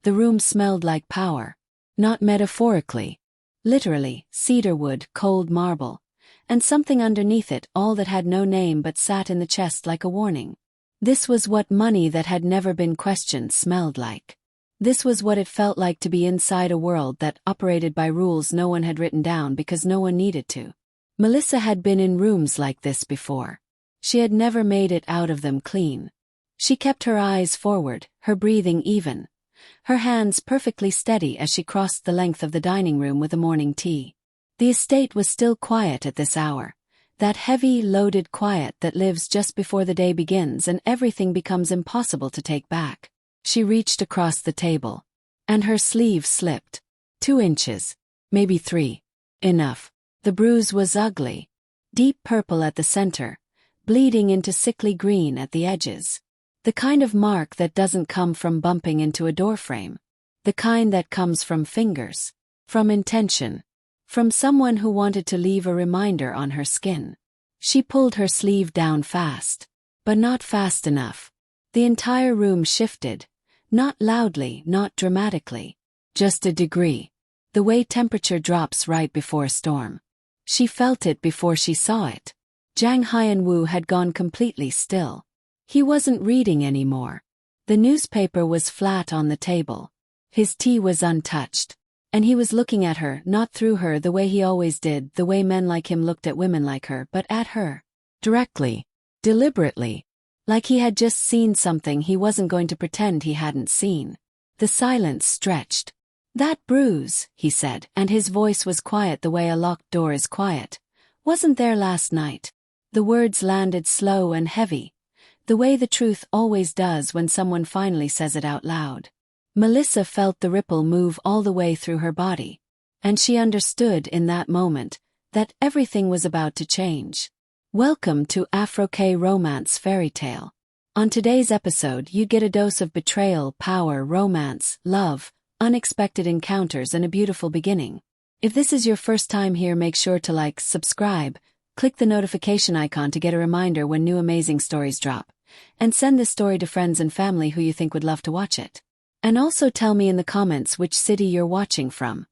The room smelled like power. Not metaphorically. Literally, cedarwood, cold marble. And something underneath it all that had no name but sat in the chest like a warning. This was what money that had never been questioned smelled like. This was what it felt like to be inside a world that operated by rules no one had written down because no one needed to. Melissa had been in rooms like this before. She had never made it out of them clean. She kept her eyes forward, her breathing even. Her hands perfectly steady as she crossed the length of the dining room with the morning tea. The estate was still quiet at this hour. That heavy, loaded quiet that lives just before the day begins and everything becomes impossible to take back. She reached across the table. And her sleeve slipped. 2 inches. Maybe 3. Enough. The bruise was ugly. Deep purple at the center, bleeding into sickly green at the edges. The kind of mark that doesn't come from bumping into a doorframe. The kind that comes from fingers. From intention. From someone who wanted to leave a reminder on her skin. She pulled her sleeve down fast. But not fast enough. The entire room shifted. Not loudly, not dramatically. Just a degree. The way temperature drops right before a storm. She felt it before she saw it. Jang Hyeon-woo had gone completely still. He wasn't reading anymore. The newspaper was flat on the table. His tea was untouched. And he was looking at her, not through her the way he always did, the way men like him looked at women like her, but at her. Directly. Deliberately. Like he had just seen something he wasn't going to pretend he hadn't seen. The silence stretched. "That bruise," he said, and his voice was quiet the way a locked door is quiet. "Wasn't there last night." The words landed slow and heavy. The way the truth always does when someone finally says it out loud. Melissa felt the ripple move all the way through her body. And she understood in that moment that everything was about to change. Welcome to Afro-K Romance Fairy Tale. On today's episode you get a dose of betrayal, power, romance, love, unexpected encounters and a beautiful beginning. If this is your first time here, make sure to like, subscribe, click the notification icon to get a reminder when new amazing stories drop, and send this story to friends and family who you think would love to watch it. And also tell me in the comments which city you're watching from.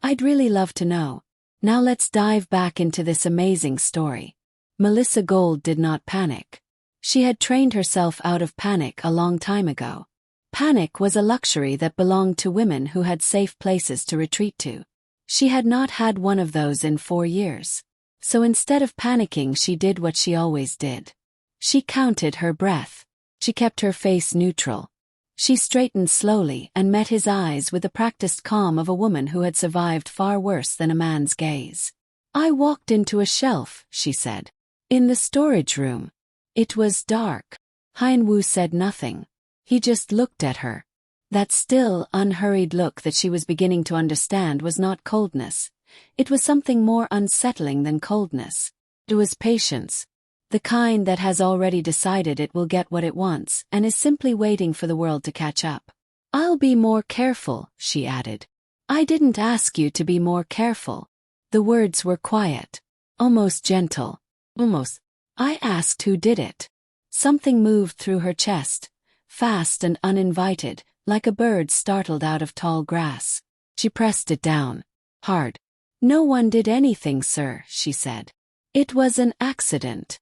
I'd really love to know. Now let's dive back into this amazing story. Melissa Gold did not panic. She had trained herself out of panic a long time ago. Panic was a luxury that belonged to women who had safe places to retreat to. She had not had one of those in 4 years. So instead of panicking, she did what she always did. She counted her breath. She kept her face neutral. She straightened slowly and met his eyes with the practiced calm of a woman who had survived far worse than a man's gaze. "I walked into a shelf," she said. "In the storage room. It was dark." Hyeon-woo said nothing. He just looked at her. That still, unhurried look that she was beginning to understand was not coldness. It was something more unsettling than coldness. It was patience. The kind that has already decided it will get what it wants and is simply waiting for the world to catch up. "I'll be more careful," she added. "I didn't ask you to be more careful." The words were quiet. Almost gentle. Almost. "I asked who did it." Something moved through her chest. Fast and uninvited, like a bird startled out of tall grass. She pressed it down. Hard. "No one did anything, sir," she said. "It was an accident."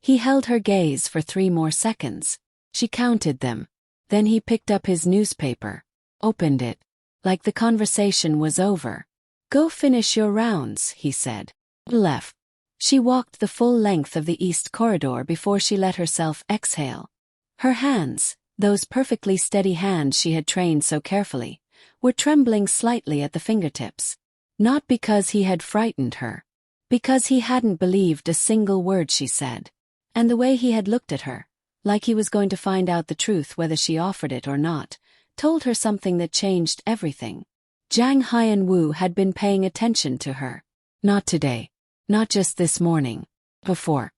He held her gaze for 3 more seconds. She counted them. Then he picked up his newspaper. Opened it. Like the conversation was over. "Go finish your rounds," he said. Left. She walked the full length of the east corridor before she let herself exhale. Her hands, those perfectly steady hands she had trained so carefully, were trembling slightly at the fingertips. Not because he had frightened her. Because he hadn't believed a single word she said. And the way he had looked at her, like he was going to find out the truth whether she offered it or not, told her something that changed everything. Jang Hyeon-woo had been paying attention to her. Not today. Not just this morning. Before.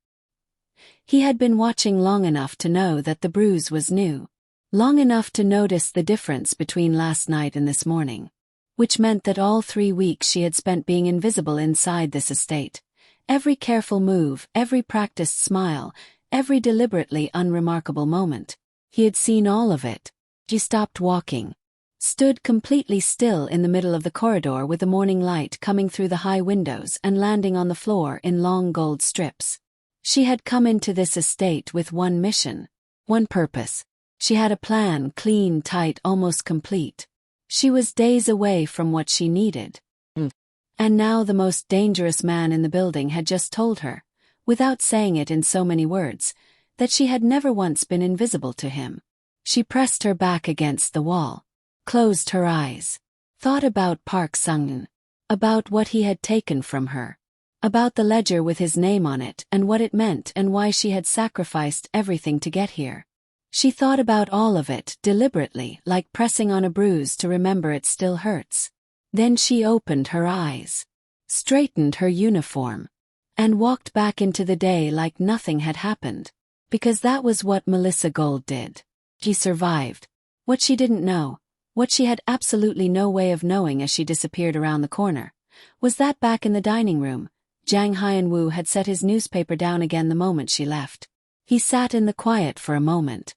He had been watching long enough to know that the bruise was new. Long enough to notice the difference between last night and this morning. Which meant that all 3 weeks she had spent being invisible inside this estate. Every careful move, every practiced smile, every deliberately unremarkable moment. He had seen all of it. She stopped walking. stood completely still in the middle of the corridor with the morning light coming through the high windows and landing on the floor in long gold strips. She had come into this estate with one mission, one purpose. She had a plan, clean, tight, almost complete. She was days away from what she needed. And now the most dangerous man in the building had just told her, without saying it in so many words, that she had never once been invisible to him. She pressed her back against the wall, closed her eyes, thought about Park Sung-eun, about what he had taken from her, about the ledger with his name on it and what it meant and why she had sacrificed everything to get here. She thought about all of it deliberately, like pressing on a bruise to remember it still hurts. Then she opened her eyes, straightened her uniform, and walked back into the day like nothing had happened, because that was what Melissa Gold did. She survived. What she didn't know, what she had absolutely no way of knowing as she disappeared around the corner, was that back in the dining room, Jang Hyeon-woo had set his newspaper down again the moment she left. He sat in the quiet for a moment,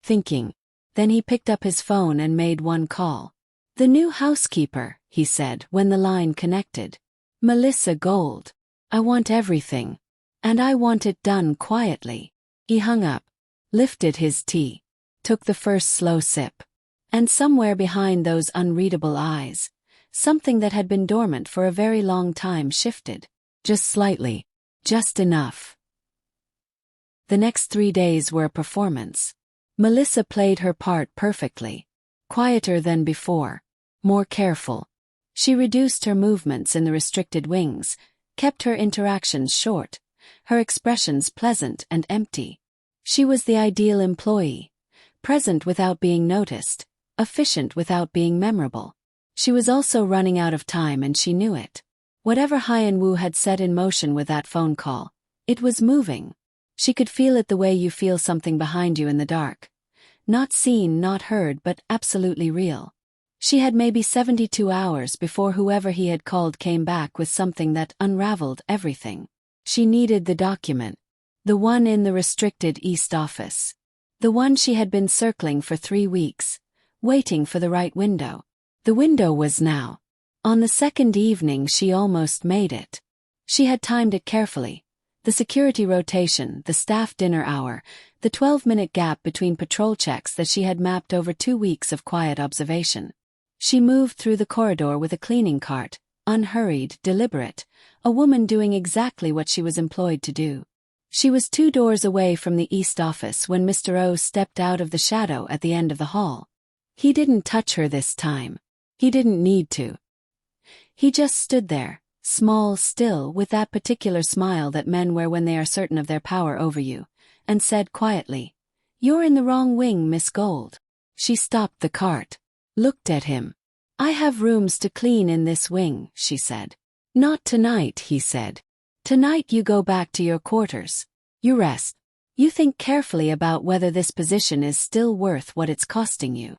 thinking. Then he picked up his phone and made one call. "The new housekeeper," he said when the line connected. "Melissa Gold. I want everything. And I want it done quietly." He hung up, lifted his tea, took the first slow sip. And somewhere behind those unreadable eyes, something that had been dormant for a very long time shifted. Just slightly. Just enough. The next 3 days were a performance. Melissa played her part perfectly. Quieter than before. More careful. She reduced her movements in the restricted wings, kept her interactions short, her expressions pleasant and empty. She was the ideal employee. Present without being noticed, efficient without being memorable. She was also running out of time and she knew it. Whatever Hyeon-woo had set in motion with that phone call, it was moving. She could feel it the way you feel something behind you in the dark. Not seen, not heard, but absolutely real. She had maybe 72 hours before whoever he had called came back with something that unraveled everything. She needed the document. The one in the restricted East office. The one she had been circling for 3 weeks, waiting for the right window. The window was now. On the second evening she almost made it. She had timed it carefully. The security rotation, the staff dinner hour, the 12-minute gap between patrol checks that she had mapped over 2 weeks of quiet observation. She moved through the corridor with a cleaning cart, unhurried, deliberate, a woman doing exactly what she was employed to do. She was 2 doors away from the East office when Mr. O stepped out of the shadow at the end of the hall. He didn't touch her this time. He didn't need to. He just stood there, small, still, with that particular smile that men wear when they are certain of their power over you, and said quietly, "You're in the wrong wing, Miss Gold." She stopped the cart, looked at him. "I have rooms to clean in this wing," she said. "Not tonight," he said. "Tonight you go back to your quarters. You rest. You think carefully about whether this position is still worth what it's costing you."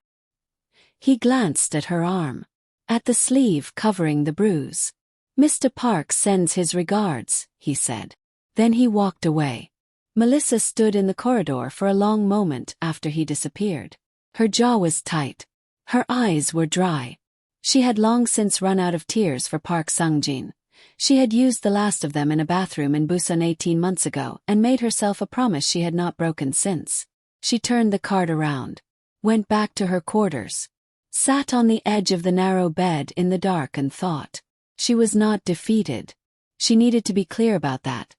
He glanced at her arm, at the sleeve covering the bruise. "Mr. Park sends his regards," he said. Then he walked away. Melissa stood in the corridor for a long moment after he disappeared. Her jaw was tight. Her eyes were dry. She had long since run out of tears for Park Sung-jin. She had used the last of them in a bathroom in Busan 18 months ago and made herself a promise she had not broken since. She turned the cart around, went back to her quarters, sat on the edge of the narrow bed in the dark and thought. She was not defeated. She needed to be clear about that.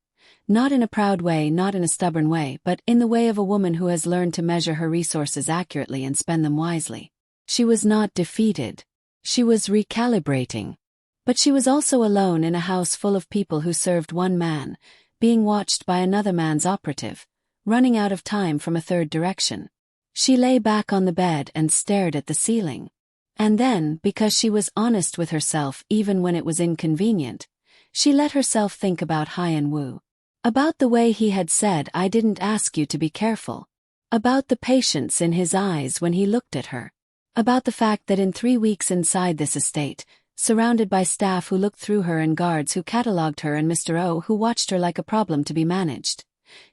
Not in a proud way, not in a stubborn way, but in the way of a woman who has learned to measure her resources accurately and spend them wisely. She was not defeated. She was recalibrating. But she was also alone in a house full of people who served one man, being watched by another man's operative, running out of time from a third direction. She lay back on the bed and stared at the ceiling. And then, because she was honest with herself even when it was inconvenient, she let herself think about Hyeon-woo. About the way he had said, "I didn't ask you to be careful." About the patience in his eyes when he looked at her. About the fact that in 3 weeks inside this estate, surrounded by staff who looked through her and guards who catalogued her and Mr. O who watched her like a problem to be managed,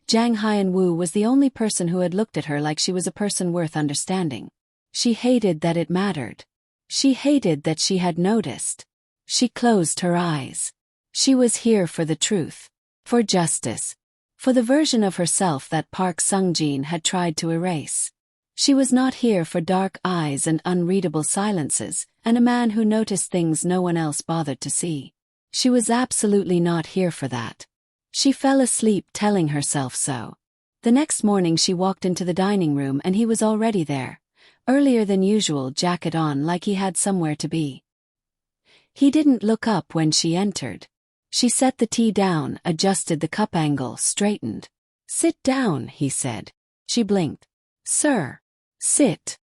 Jang Hyeon-woo was the only person who had looked at her like she was a person worth understanding. She hated that it mattered. She hated that she had noticed. She closed her eyes. She was here for the truth. For justice. For the version of herself that Park Sung-jin had tried to erase. She was not here for dark eyes and unreadable silences, and a man who noticed things no one else bothered to see. She was absolutely not here for that. She fell asleep telling herself so. The next morning she walked into the dining room and he was already there, earlier than usual, jacket on like he had somewhere to be. He didn't look up when she entered. She set the tea down, adjusted the cup angle, straightened. "Sit down," he said. She blinked. "Sir." "Sit."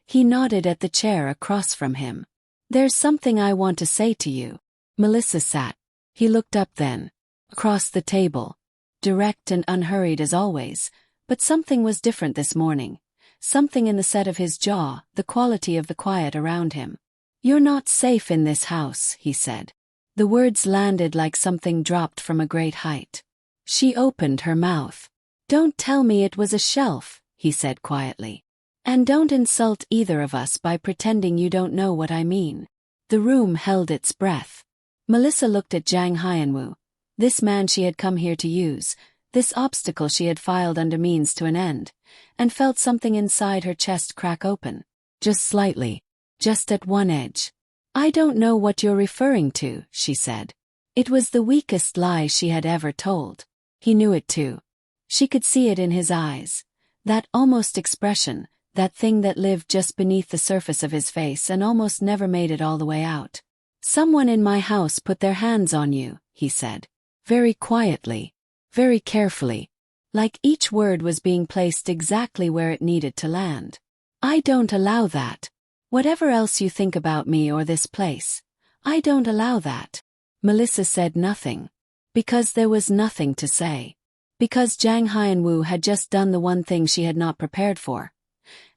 He nodded at the chair across from him. "There's something I want to say to you." Melissa sat. He looked up then. Across the table. Direct and unhurried as always, but something was different this morning. Something in the set of his jaw, the quality of the quiet around him. "You're not safe in this house," he said. The words landed like something dropped from a great height. She opened her mouth. "Don't tell me it was a shelf," he said quietly. "And don't insult either of us by pretending you don't know what I mean." The room held its breath. Melissa looked at Jang Hyeon-woo. This man she had come here to use, this obstacle she had filed under means to an end, and felt something inside her chest crack open. Just slightly. Just at one edge. "I don't know what you're referring to," she said. It was the weakest lie she had ever told. He knew it too. She could see it in his eyes. That almost expression, that thing that lived just beneath the surface of his face and almost never made it all the way out. "Someone in my house put their hands on you," he said. Very quietly. Very carefully. Like each word was being placed exactly where it needed to land. "I don't allow that. Whatever else you think about me or this place, I don't allow that." Melissa said nothing. Because there was nothing to say. Because Jang Hyeon-woo had just done the one thing she had not prepared for.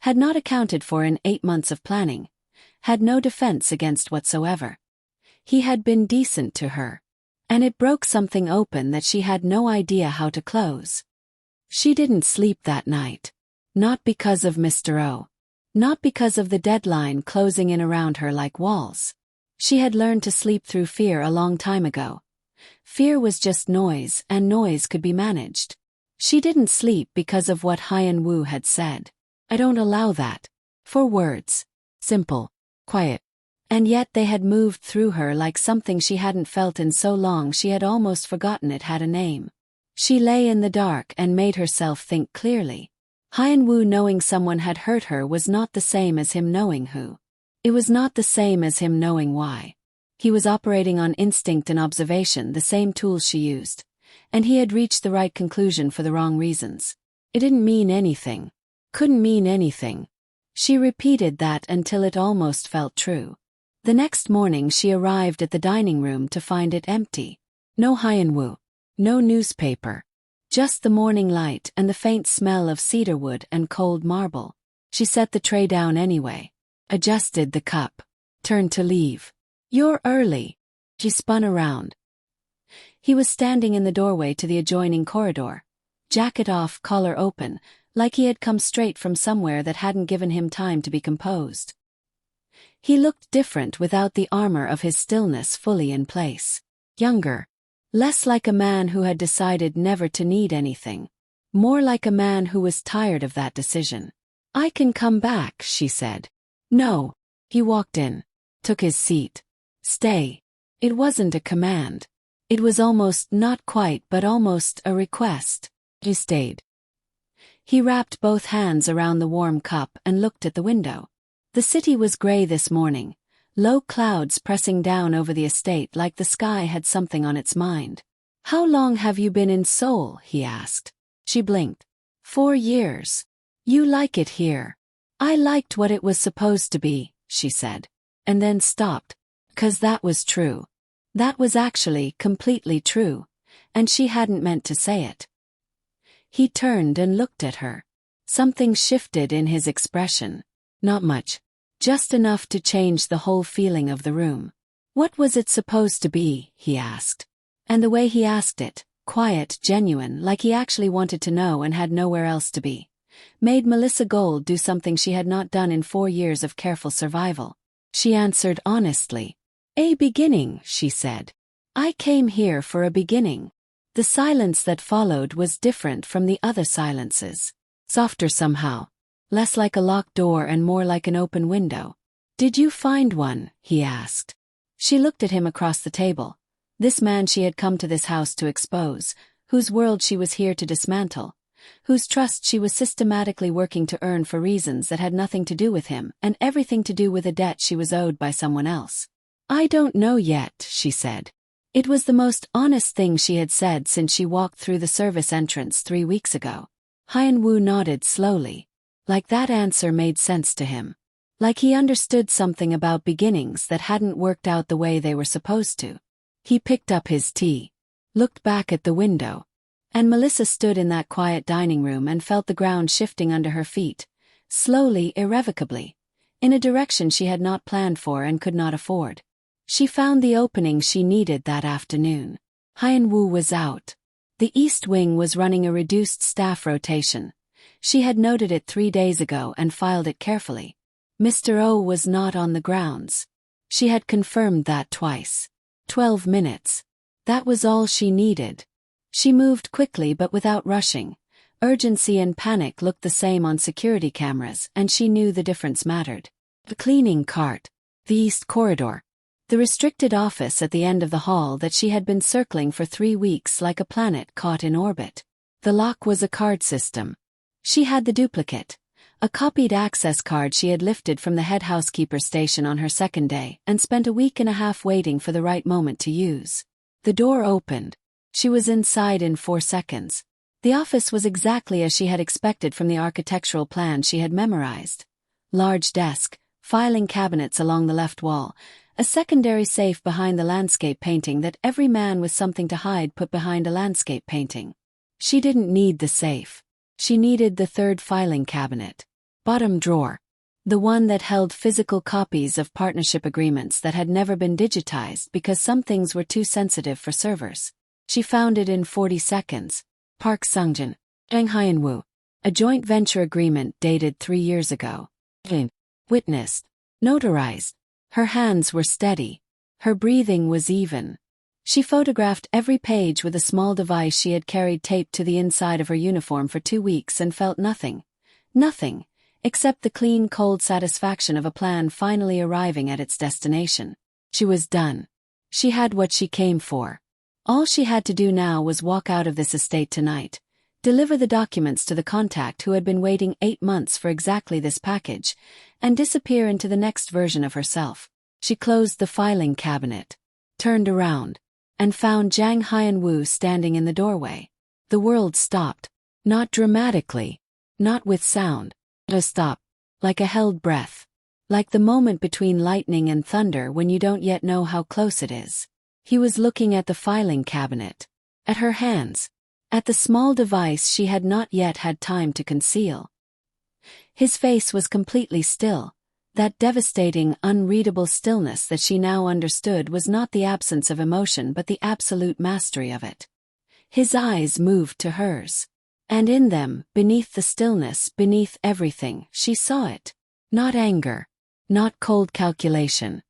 Had not accounted for in 8 months of planning. Had no defense against whatsoever. He had been decent to her. And it broke something open that she had no idea how to close. She didn't sleep that night. Not because of Mr. O. Not because of the deadline closing in around her like walls. She had learned to sleep through fear a long time ago. Fear was just noise, and noise could be managed. She didn't sleep because of what Hyeon-woo had said. "I don't allow that." 4 words. Simple. Quiet. And yet they had moved through her like something she hadn't felt in so long she had almost forgotten it had a name. She lay in the dark and made herself think clearly. Hyeon-woo knowing someone had hurt her was not the same as him knowing who. It was not the same as him knowing why. He was operating on instinct and observation, the same tools she used. And he had reached the right conclusion for the wrong reasons. It didn't mean anything. Couldn't mean anything. She repeated that until it almost felt true. The next morning she arrived at the dining room to find it empty. No Hyeon-woo. No newspaper. Just the morning light and the faint smell of cedarwood and cold marble. She set the tray down anyway. Adjusted the cup. Turned to leave. "You're early." She spun around. He was standing in the doorway to the adjoining corridor. Jacket off, collar open, like he had come straight from somewhere that hadn't given him time to be composed. He looked different without the armor of his stillness fully in place. Younger. Less like a man who had decided never to need anything. More like a man who was tired of that decision. "I can come back," she said. "No." He walked in. Took his seat. "Stay." It wasn't a command. It was almost, not quite, but almost a request. He stayed. He wrapped both hands around the warm cup and looked at the window. The city was gray this morning. Low clouds pressing down over the estate like the sky had something on its mind. "How long have you been in Seoul?" he asked. She blinked. 4 years. "You like it here." "I liked what it was supposed to be," she said. And then stopped. 'Cause that was true. That was actually completely true. And she hadn't meant to say it. He turned and looked at her. Something shifted in his expression. Not much. Just enough to change the whole feeling of the room. "What was it supposed to be?" he asked. And the way he asked it, quiet, genuine, like he actually wanted to know and had nowhere else to be. made Melissa Gold do something she had not done in 4 years of careful survival. She answered honestly. "A beginning," she said. "I came here for a beginning." The silence that followed was different from the other silences. Softer somehow. Less like a locked door and more like an open window. "Did you find one?" he asked. She looked at him across the table. This man she had come to this house to expose, whose world she was here to dismantle, whose trust she was systematically working to earn for reasons that had nothing to do with him and everything to do with a debt she was owed by someone else. "I don't know yet," she said. It was the most honest thing she had said since she walked through the service entrance 3 weeks ago. Hyeon-woo nodded slowly. Like that answer made sense to him. Like he understood something about beginnings that hadn't worked out the way they were supposed to. He picked up his tea, looked back at the window, and Melissa stood in that quiet dining room and felt the ground shifting under her feet, slowly, irrevocably, in a direction she had not planned for and could not afford. She found the opening she needed that afternoon. Hyeon-woo was out. The East Wing was running a reduced staff rotation. She had noted it 3 days ago and filed it carefully. Mr. O was not on the grounds. She had confirmed that twice. 12 minutes. That was all she needed. She moved quickly but without rushing. Urgency and panic looked the same on security cameras, and she knew the difference mattered. The cleaning cart. The East Corridor. The restricted office at the end of the hall that she had been circling for 3 weeks like a planet caught in orbit. The lock was a card system. She had the duplicate. A copied access card she had lifted from the head housekeeper station on her second day and spent a week and a half waiting for the right moment to use. The door opened. She was inside in 4 seconds. The office was exactly as she had expected from the architectural plan she had memorized. Large desk, filing cabinets along the left wall, a secondary safe behind the landscape painting that every man with something to hide put behind a landscape painting. She didn't need the safe. She needed the third filing cabinet. Bottom drawer. The one that held physical copies of partnership agreements that had never been digitized because some things were too sensitive for servers. She found it in 40 seconds. Park Sungjin. Jang Hyeon-woo. A joint venture agreement dated 3 years ago. Witnessed. Notarized. Her hands were steady. Her breathing was even. She photographed every page with a small device she had carried taped to the inside of her uniform for 2 weeks and felt nothing. Nothing, except the clean, cold satisfaction of a plan finally arriving at its destination. She was done. She had what she came for. All she had to do now was walk out of this estate tonight, deliver the documents to the contact who had been waiting 8 months for exactly this package, and disappear into the next version of herself. She closed the filing cabinet, turned around, and found Jang Hyeon-woo standing in the doorway. The world stopped. Not dramatically. Not with sound. A stop. Like a held breath. Like the moment between lightning and thunder when you don't yet know how close it is. He was looking at the filing cabinet. At her hands. At the small device she had not yet had time to conceal. His face was completely still. That devastating, unreadable stillness that she now understood was not the absence of emotion but the absolute mastery of it. His eyes moved to hers. And in them, beneath the stillness, beneath everything, she saw it. Not anger. Not cold calculation.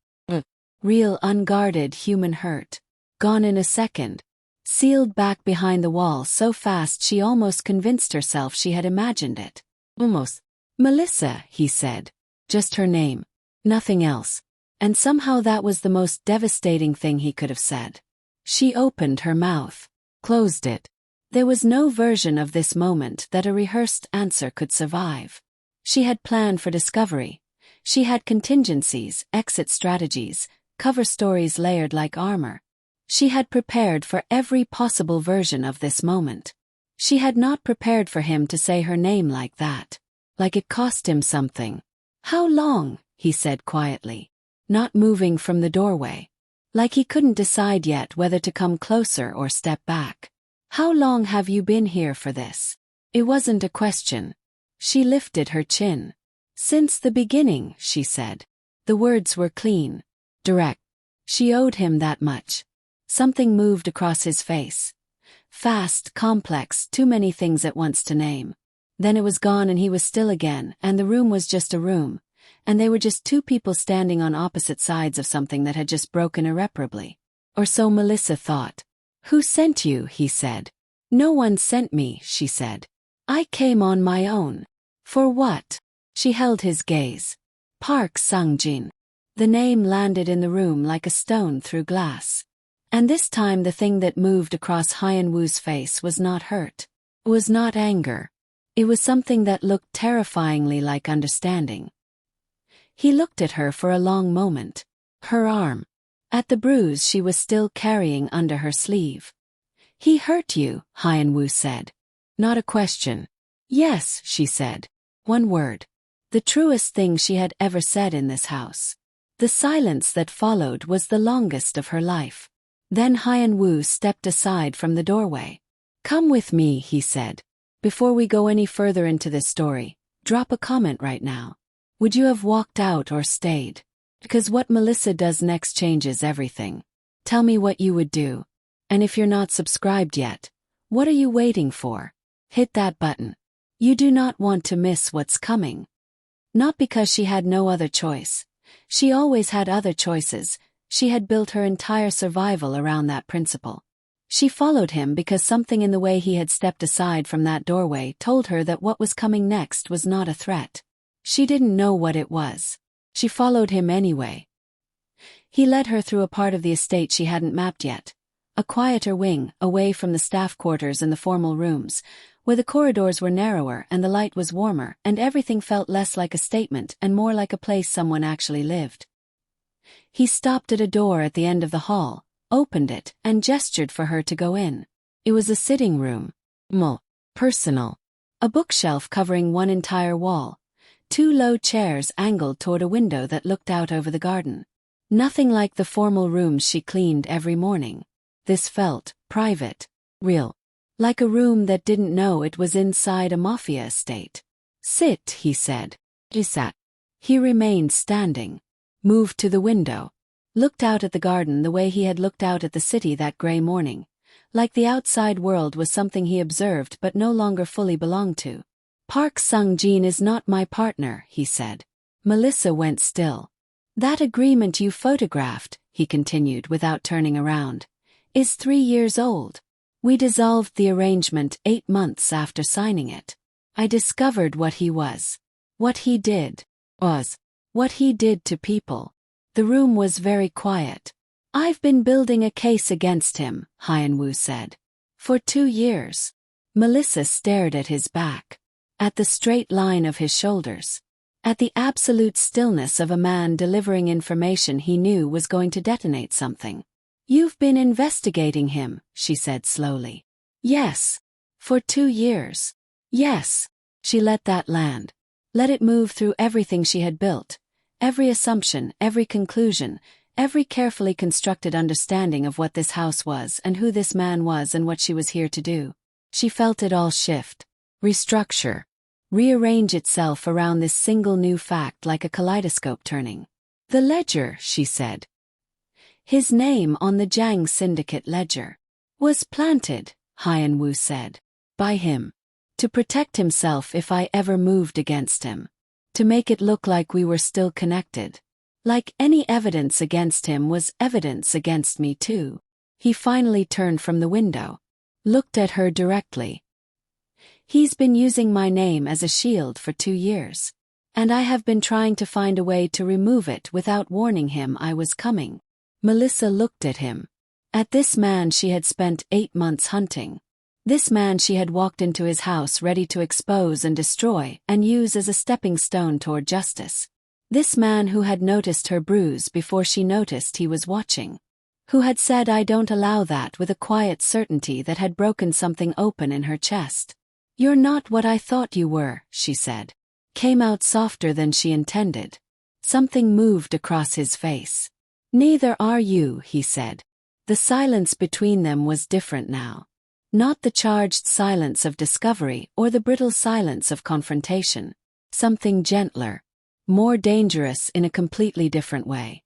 Real, unguarded human hurt. Gone in a second. Sealed back behind the wall so fast she almost convinced herself she had imagined it. Almost. "Melissa," he said. Just her name. Nothing else. And somehow that was the most devastating thing he could have said. She opened her mouth. Closed it. There was no version of this moment that a rehearsed answer could survive. She had planned for discovery. She had contingencies, exit strategies, cover stories layered like armor. She had prepared for every possible version of this moment. She had not prepared for him to say her name like that. Like it cost him something. "How long?" he said quietly, not moving from the doorway. Like he couldn't decide yet whether to come closer or step back. "How long have you been here for this?" It wasn't a question. She lifted her chin. "Since the beginning," she said. The words were clean. Direct. She owed him that much. Something moved across his face. Fast, complex, too many things at once to name. Then it was gone and he was still again, and the room was just a room, and they were just two people standing on opposite sides of something that had just broken irreparably. Or so Melissa thought. "Who sent you?" he said. "No one sent me," she said. "I came on my own." "For what?" She held his gaze. "Park Sang-jin." The name landed in the room like a stone through glass. And this time the thing that moved across Hyeon-woo's face was not hurt. It was not anger. It was something that looked terrifyingly like understanding. He looked at her for a long moment. Her arm. At the bruise she was still carrying under her sleeve. "He hurt you," Hyeon-woo said. Not a question. "Yes," she said. One word. The truest thing she had ever said in this house. The silence that followed was the longest of her life. Then Hyeon-woo stepped aside from the doorway. "Come with me," he said. "Before we go any further into this story, drop a comment right now. Would you have walked out or stayed? Because what Melissa does next changes everything. Tell me what you would do. And if you're not subscribed yet, what are you waiting for? Hit that button. You do not want to miss what's coming." Not because she had no other choice. She always had other choices. She had built her entire survival around that principle. She followed him because something in the way he had stepped aside from that doorway told her that what was coming next was not a threat. She didn't know what it was. She followed him anyway. He led her through a part of the estate she hadn't mapped yet. A quieter wing, away from the staff quarters and the formal rooms, where the corridors were narrower and the light was warmer and everything felt less like a statement and more like a place someone actually lived. He stopped at a door at the end of the hall, opened it, and gestured for her to go in. It was a sitting room. Personal. A bookshelf covering one entire wall. Two low chairs angled toward a window that looked out over the garden. Nothing like the formal rooms she cleaned every morning. This felt private, real. Like a room that didn't know it was inside a Mafia estate. "Sit," he said. She sat. He remained standing. Moved to the window. Looked out at the garden the way he had looked out at the city that gray morning. Like the outside world was something he observed but no longer fully belonged to. "Park Sang-jin is not my partner," he said. Melissa went still. "That agreement you photographed," he continued without turning around, "is 3 years old. We dissolved the arrangement 8 months after signing it. I discovered what he was. What he did. What he did to people." The room was very quiet. "I've been building a case against him," Hyeon-woo said. "For 2 years." Melissa stared at his back. At the straight line of his shoulders. At the absolute stillness of a man delivering information he knew was going to detonate something. "You've been investigating him," she said slowly. "Yes." "For 2 years." "Yes." She let that land. Let it move through everything she had built. Every assumption, every conclusion, every carefully constructed understanding of what this house was and who this man was and what she was here to do. She felt it all shift. Restructure. Rearrange itself around this single new fact like a kaleidoscope turning. "The ledger," she said. "His name on the Jang Syndicate ledger. Was planted," Hyeon-woo said. "By him. To protect himself if I ever moved against him. To make it look like we were still connected. Like any evidence against him was evidence against me too." He finally turned from the window. Looked at her directly. "He's been using my name as a shield for 2 years. And I have been trying to find a way to remove it without warning him I was coming." Melissa looked at him. At this man she had spent 8 months hunting. This man she had walked into his house ready to expose and destroy and use as a stepping stone toward justice. This man who had noticed her bruise before she noticed he was watching. Who had said "I don't allow that" with a quiet certainty that had broken something open in her chest. "You're not what I thought you were," she said. Came out softer than she intended. Something moved across his face. "Neither are you," he said. The silence between them was different now. Not the charged silence of discovery or the brittle silence of confrontation. Something gentler. More dangerous in a completely different way.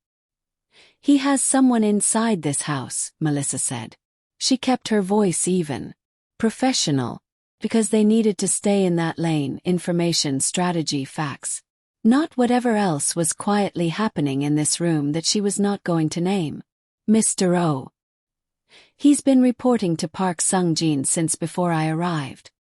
"He has someone inside this house," Melissa said. She kept her voice even. "Professional. Because they needed to stay in that lane: information, strategy, facts. Not whatever else was quietly happening in this room that she was not going to name. Mr. O. He's been reporting to Park Sung-jin since before I arrived.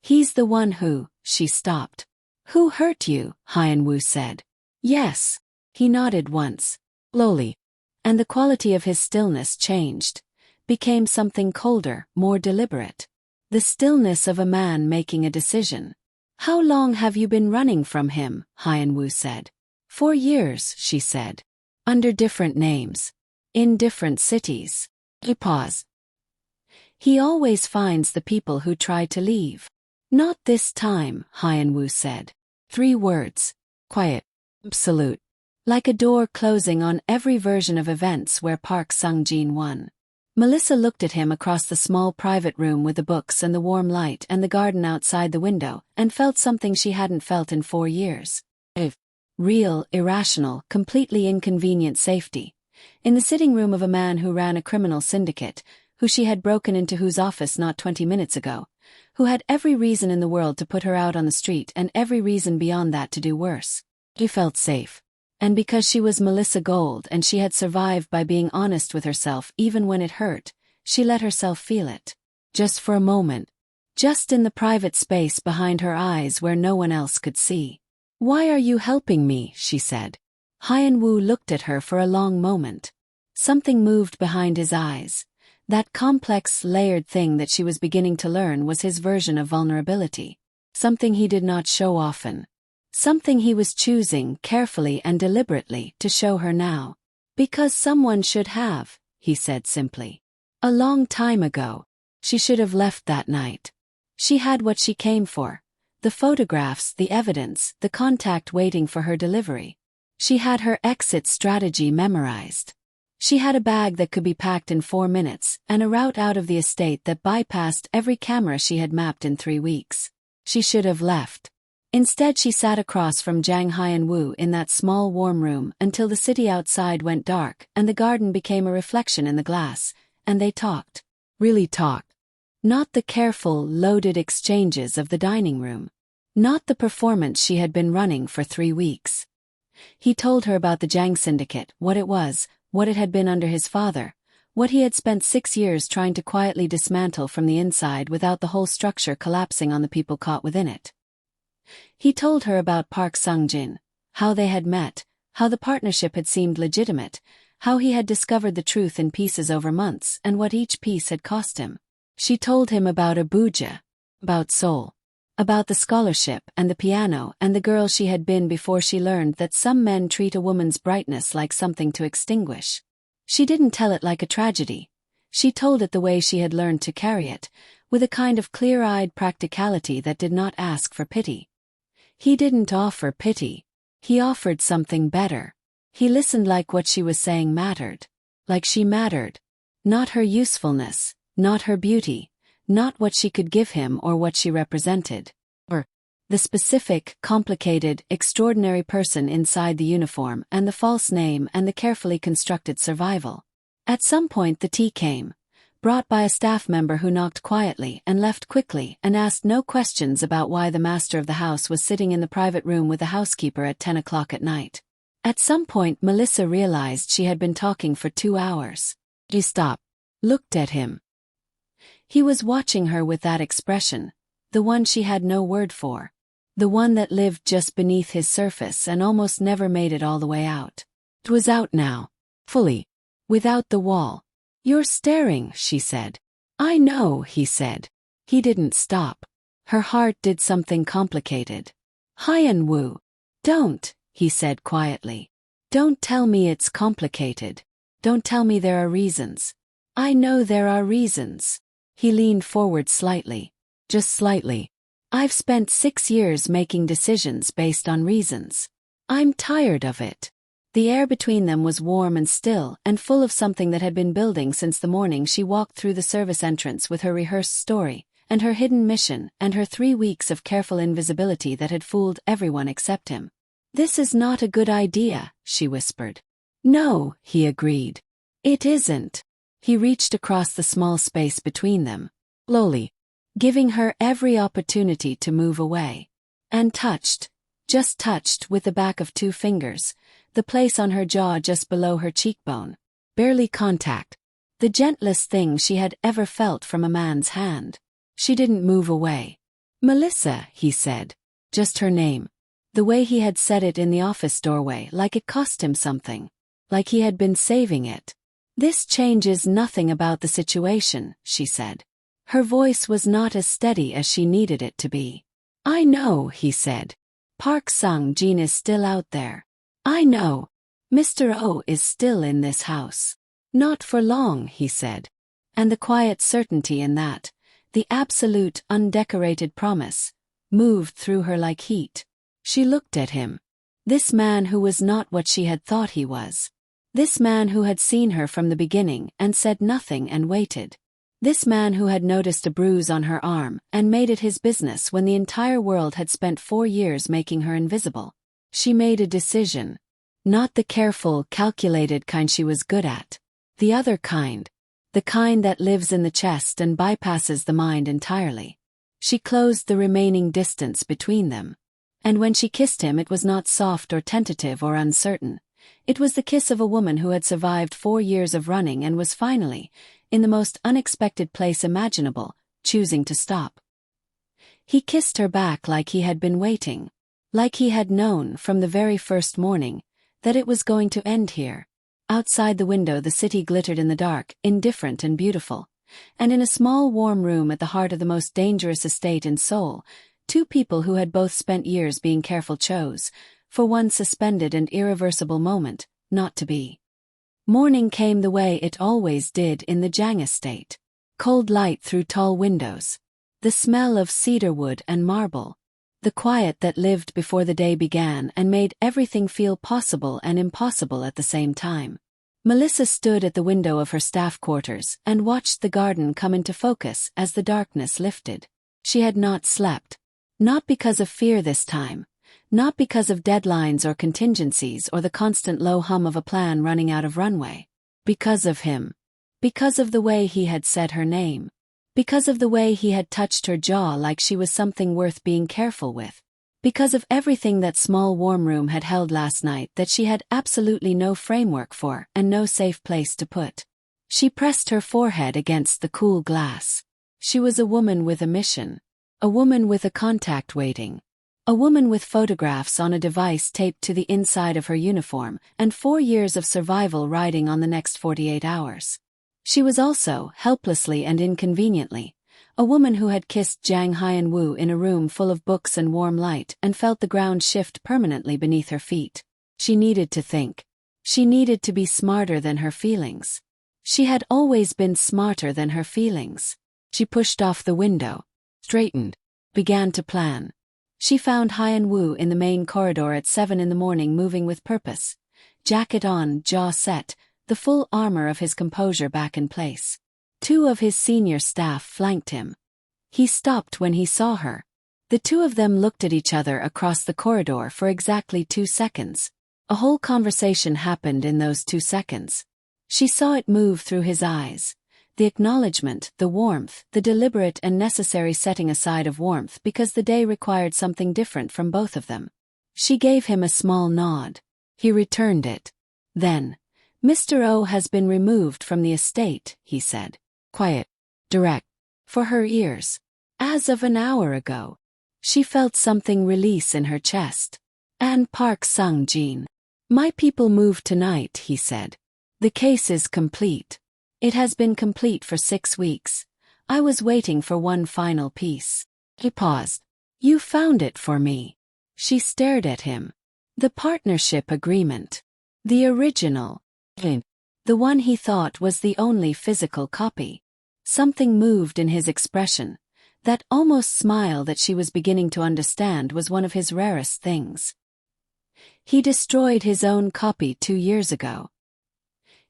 He's the one who— She stopped. Who hurt you? Hyeon-woo said. Yes. He nodded once. Slowly. And the quality of his stillness changed. Became something colder, more deliberate. The stillness of a man making a decision. How long have you been running from him? Hyeon-woo said. 4 years, she said. Under different names. In different cities. He paused. He always finds the people who try to leave. Not this time, Hyeon-woo said. 3 words. Quiet. Absolute. Like a door closing on every version of events where Park Sung-jin won. Melissa looked at him across the small private room with the books and the warm light and the garden outside the window, and felt something she hadn't felt in 4 years. Real, irrational, completely inconvenient safety. In the sitting room of a man who ran a criminal syndicate, who she had broken into, whose office not 20 minutes ago, who had every reason in the world to put her out on the street and every reason beyond that to do worse. She felt safe. And because she was Melissa Gold and she had survived by being honest with herself even when it hurt, she let herself feel it. Just for a moment. Just in the private space behind her eyes where no one else could see. Why are you helping me? She said. Hyeon-woo looked at her for a long moment. Something moved behind his eyes. That complex, layered thing that she was beginning to learn was his version of vulnerability. Something he did not show often. Something he was choosing carefully and deliberately to show her now. Because someone should have, he said simply. A long time ago. She should have left that night. She had what she came for. The photographs, the evidence, the contact waiting for her delivery. She had her exit strategy memorized. She had a bag that could be packed in 4 minutes, and a route out of the estate that bypassed every camera she had mapped in 3 weeks. She should have left. Instead, she sat across from Jang Hyeon-woo in that small warm room until the city outside went dark and the garden became a reflection in the glass, and they talked. Really talked. Not the careful, loaded exchanges of the dining room. Not the performance she had been running for 3 weeks. He told her about the Jang Syndicate, what it was, what it had been under his father, what he had spent 6 years trying to quietly dismantle from the inside without the whole structure collapsing on the people caught within it. He told her about Park Sung-jin, how they had met, how the partnership had seemed legitimate, how he had discovered the truth in pieces over months and what each piece had cost him. She told him about Abuja, about Seoul, about the scholarship and the piano and the girl she had been before she learned that some men treat a woman's brightness like something to extinguish. She didn't tell it like a tragedy. She told it the way she had learned to carry it, with a kind of clear-eyed practicality that did not ask for pity. He didn't offer pity. He offered something better. He listened like what she was saying mattered. Like she mattered. Not her usefulness, not her beauty, not what she could give him or what she represented. Or the specific, complicated, extraordinary person inside the uniform and the false name and the carefully constructed survival. At some point the tea came, brought by a staff member who knocked quietly and left quickly and asked no questions about why the master of the house was sitting in the private room with the housekeeper at 10 o'clock at night. At some point Melissa realized she had been talking for 2 hours. She stopped, looked at him. He was watching her with that expression, the one she had no word for. The one that lived just beneath his surface and almost never made it all the way out. It was out now. Fully. Without the wall. You're staring, she said. I know, he said. He didn't stop. Her heart did something complicated. Hyeon-woo. Don't, he said quietly. Don't tell me it's complicated. Don't tell me there are reasons. I know there are reasons. He leaned forward slightly. Just slightly. I've spent 6 years making decisions based on reasons. I'm tired of it. The air between them was warm and still and full of something that had been building since the morning she walked through the service entrance with her rehearsed story, and her hidden mission, and her 3 weeks of careful invisibility that had fooled everyone except him. This is not a good idea, she whispered. No, he agreed. It isn't. He reached across the small space between them. Slowly. giving her every opportunity to move away. And touched, just touched with the back of 2 fingers, the place on her jaw just below her cheekbone. Barely contact. The gentlest thing she had ever felt from a man's hand. She didn't move away. "Melissa," he said. Just her name. The way he had said it in the office doorway, like it cost him something. Like he had been saving it. "This changes nothing about the situation," she said. Her voice was not as steady as she needed it to be. "I know," he said. "Park Sung-jin is still out there. I know. Mr. O is still in this house. Not for long," he said. And the quiet certainty in that, the absolute undecorated promise, moved through her like heat. She looked at him. This man who was not what she had thought he was. This man who had seen her from the beginning and said nothing and waited. This man who had noticed a bruise on her arm and made it his business when the entire world had spent 4 years making her invisible. She made a decision. Not the careful, calculated kind she was good at. The other kind. The kind that lives in the chest and bypasses the mind entirely. She closed the remaining distance between them. And when she kissed him, it was not soft or tentative or uncertain. It was the kiss of a woman who had survived 4 years of running and was finally, in the most unexpected place imaginable, choosing to stop. He kissed her back like he had been waiting. Like he had known from the very first morning that it was going to end here. Outside the window the city glittered in the dark, indifferent and beautiful. And in a small warm room at the heart of the most dangerous estate in Seoul, 2 people who had both spent years being careful chose, for one suspended and irreversible moment, not to be. Morning came the way it always did in the Jang estate. Cold light through tall windows. The smell of cedarwood and marble. The quiet that lived before the day began and made everything feel possible and impossible at the same time. Melissa stood at the window of her staff quarters and watched the garden come into focus as the darkness lifted. She had not slept. Not because of fear this time. Not because of deadlines or contingencies or the constant low hum of a plan running out of runway. Because of him. Because of the way he had said her name. Because of the way he had touched her jaw like she was something worth being careful with. Because of everything that small warm room had held last night that she had absolutely no framework for and no safe place to put. She pressed her forehead against the cool glass. She was a woman with a mission. A woman with a contact waiting. A woman with photographs on a device taped to the inside of her uniform and 4 years of survival riding on the next 48 hours. She was also, helplessly and inconveniently, a woman who had kissed Jang Hyeon-woo in a room full of books and warm light and felt the ground shift permanently beneath her feet. She needed to think. She needed to be smarter than her feelings. She had always been smarter than her feelings. She pushed off the window, straightened, began to plan. She found Hyeon-woo in the main corridor at 7 in the morning, moving with purpose. Jacket on, jaw set, the full armor of his composure back in place. 2 of his senior staff flanked him. He stopped when he saw her. The 2 of them looked at each other across the corridor for exactly 2 seconds. A whole conversation happened in those 2 seconds. She saw it move through his eyes. The acknowledgement, the warmth, the deliberate and necessary setting aside of warmth because the day required something different from both of them. She gave him a small nod. He returned it. Then, "Mr. O has been removed from the estate," he said. Quiet. Direct. For her ears. As of an hour ago. She felt something release in her chest. "And Park Sung-jin. My people moved tonight," he said. "The case is complete. It has been complete for 6 weeks. I was waiting for one final piece." He paused. "You found it for me." She stared at him. The partnership agreement. The original. The one he thought was the only physical copy. Something moved in his expression. That almost smile that she was beginning to understand was one of his rarest things. He destroyed his own copy 2 years ago.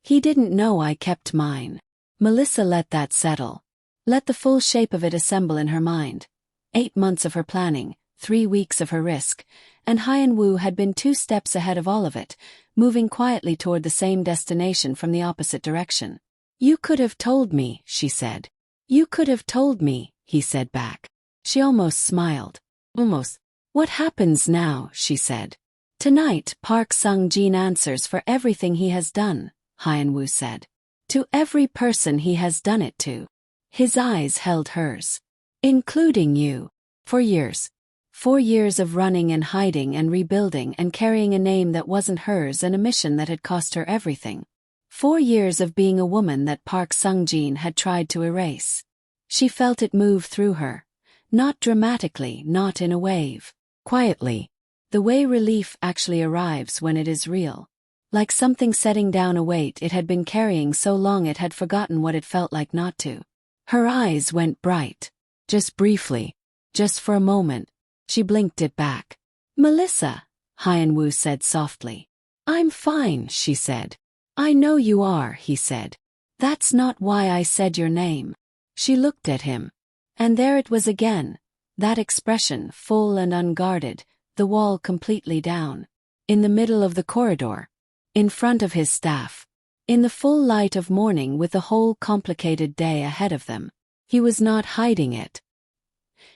He didn't know I kept mine. Melissa let that settle. Let the full shape of it assemble in her mind. 8 months of her planning, 3 weeks of her risk, and Hyeon-woo had been 2 steps ahead of all of it, moving quietly toward the same destination from the opposite direction. "You could have told me," she said. "You could have told me," he said back. She almost smiled. Almost. What happens now, she said. Tonight, Park Sung-jin answers for everything he has done, Hyeon-woo said. To every person he has done it to. His eyes held hers. Including you. For years. 4 years of running and hiding and rebuilding and carrying a name that wasn't hers and a mission that had cost her everything. 4 years of being a woman that Park Sung-jin had tried to erase. She felt it move through her. Not dramatically, not in a wave. Quietly. The way relief actually arrives when it is real. Like something setting down a weight it had been carrying so long it had forgotten what it felt like not to. Her eyes went bright. Just briefly. Just for a moment. She blinked it back. Melissa, Hyeon-woo said softly. I'm fine, she said. I know you are, he said. That's not why I said your name. She looked at him. And there it was again. That expression, full and unguarded, the wall completely down. In the middle of the corridor. In front of his staff. In the full light of morning with the whole complicated day ahead of them. He was not hiding it.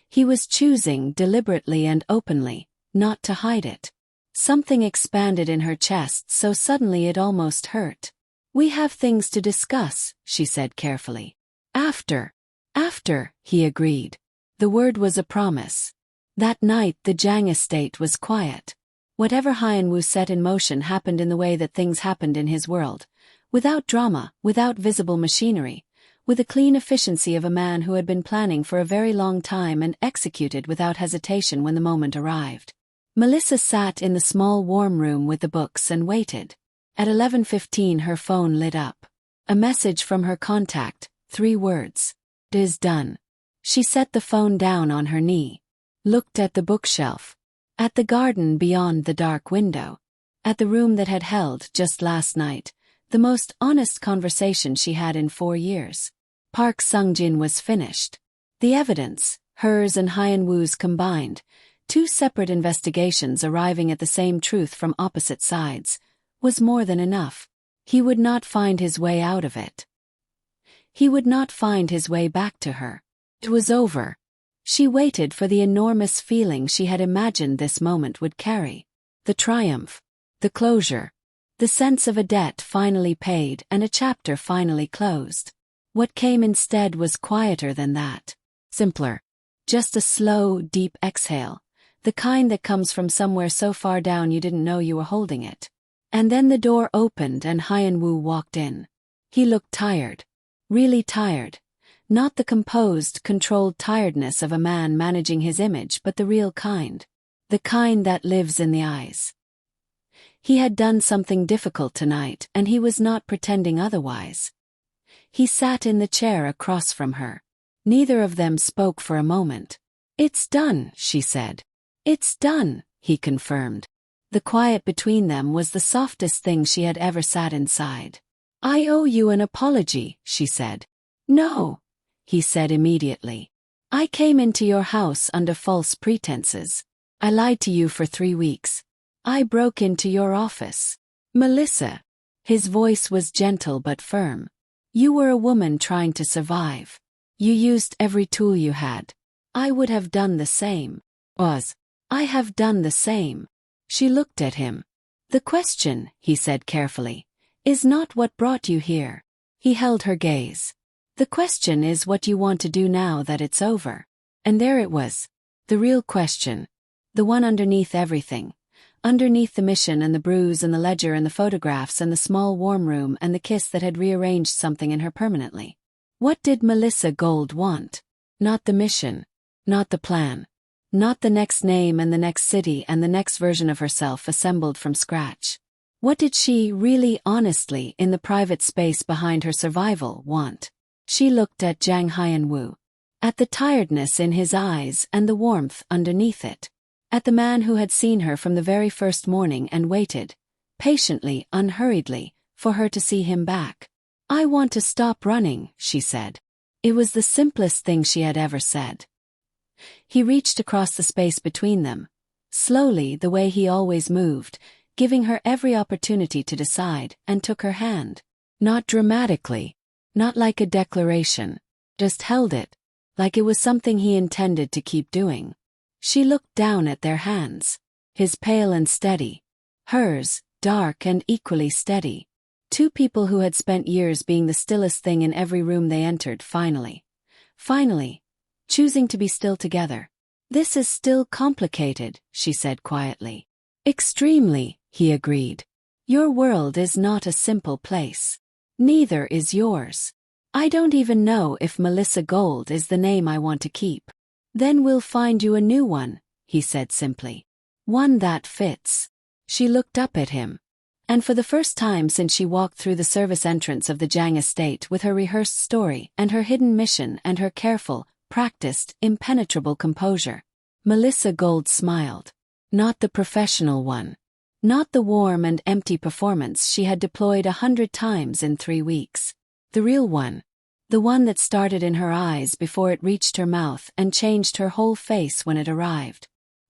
He was choosing deliberately and openly, not to hide it. Something expanded in her chest so suddenly it almost hurt. We have things to discuss, she said carefully. After, he agreed. The word was a promise. That night the Jang estate was quiet. Whatever Hyeon-woo set in motion happened in the way that things happened in his world. Without drama, without visible machinery. With the clean efficiency of a man who had been planning for a very long time and executed without hesitation when the moment arrived. Melissa sat in the small warm room with the books and waited. At 11:15 her phone lit up. A message from her contact, 3 words. It is done. She set the phone down on her knee. Looked at the bookshelf. At the garden beyond the dark window. At the room that had held, just last night, the most honest conversation she had in 4 years. Park Sung-jin was finished. The evidence, hers and Hyeon-woo's combined, 2 separate investigations arriving at the same truth from opposite sides, was more than enough. He would not find his way out of it. He would not find his way back to her. It was over. She waited for the enormous feeling she had imagined this moment would carry. The triumph. The closure. The sense of a debt finally paid and a chapter finally closed. What came instead was quieter than that. Simpler. Just a slow, deep exhale. The kind that comes from somewhere so far down you didn't know you were holding it. And then the door opened and Hyeon-woo walked in. He looked tired. Really tired. Not the composed, controlled tiredness of a man managing his image but the real kind. The kind that lives in the eyes. He had done something difficult tonight and he was not pretending otherwise. He sat in the chair across from her. Neither of them spoke for a moment. It's done, she said. It's done, he confirmed. The quiet between them was the softest thing she had ever sat inside. I owe you an apology, she said. No, he said immediately. I came into your house under false pretenses. I lied to you for 3 weeks. I broke into your office. Melissa. His voice was gentle but firm. You were a woman trying to survive. You used every tool you had. I would have done the same. I have done the same. She looked at him. The question, he said carefully, is not what brought you here. He held her gaze. The question is what you want to do now that it's over. And there it was. The real question. The one underneath everything. Underneath the mission and the bruise and the ledger and the photographs and the small warm room and the kiss that had rearranged something in her permanently. What did Melissa Gold want? Not the mission. Not the plan. Not the next name and the next city and the next version of herself assembled from scratch. What did she really honestly in the private space behind her survival want? She looked at Jang Hyeon-woo. At the tiredness in his eyes and the warmth underneath it. At the man who had seen her from the very first morning and waited, patiently, unhurriedly, for her to see him back. I want to stop running, she said. It was the simplest thing she had ever said. He reached across the space between them, slowly the way he always moved, giving her every opportunity to decide, and took her hand. Not dramatically, not like a declaration, just held it. like it was something he intended to keep doing. She looked down at their hands. His pale and steady. Hers, dark and equally steady. Two people who had spent years being the stillest thing in every room they entered finally, choosing to be still together. "This is still complicated," she said quietly. "Extremely," he agreed. "Your world is not a simple place. Neither is yours. I don't even know if Melissa Gold is the name I want to keep." "Then we'll find you a new one," he said simply. "One that fits." She looked up at him. And for the first time since she walked through the service entrance of the Jang estate with her rehearsed story and her hidden mission and her careful, practiced, impenetrable composure, Melissa Gold smiled. Not the professional one. Not the warm and empty performance she had deployed 100 times in 3 weeks. The real one. The one that started in her eyes before it reached her mouth and changed her whole face when it arrived.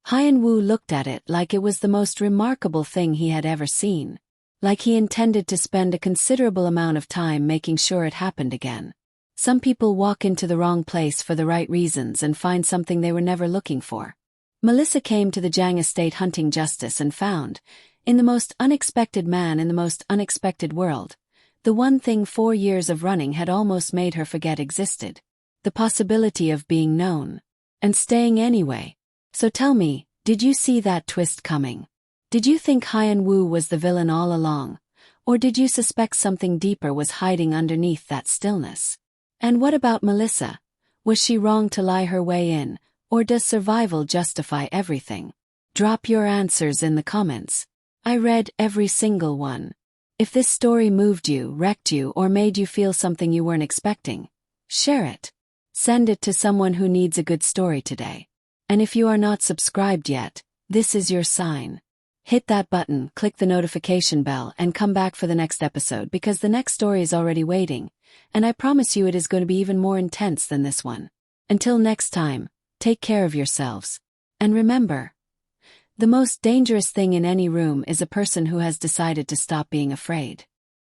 Hyeon-woo looked at it like it was the most remarkable thing he had ever seen. Like he intended to spend a considerable amount of time making sure it happened again. Some people walk into the wrong place for the right reasons and find something they were never looking for. Melissa came to the Jang estate hunting justice and found, in the most unexpected man in the most unexpected world, the one thing 4 years of running had almost made her forget existed. The possibility of being known. And staying anyway. So tell me, did you see that twist coming? Did you think Hyeon-woo was the villain all along? Or did you suspect something deeper was hiding underneath that stillness? And what about Melissa? Was she wrong to lie her way in, or does survival justify everything? Drop your answers in the comments. I read every single one. If this story moved you, wrecked you, or made you feel something you weren't expecting, share it. Send it to someone who needs a good story today. And if you are not subscribed yet, this is your sign. Hit that button, click the notification bell, and come back for the next episode because the next story is already waiting, and I promise you it is going to be even more intense than this one. Until next time, take care of yourselves. And remember, the most dangerous thing in any room is a person who has decided to stop being afraid.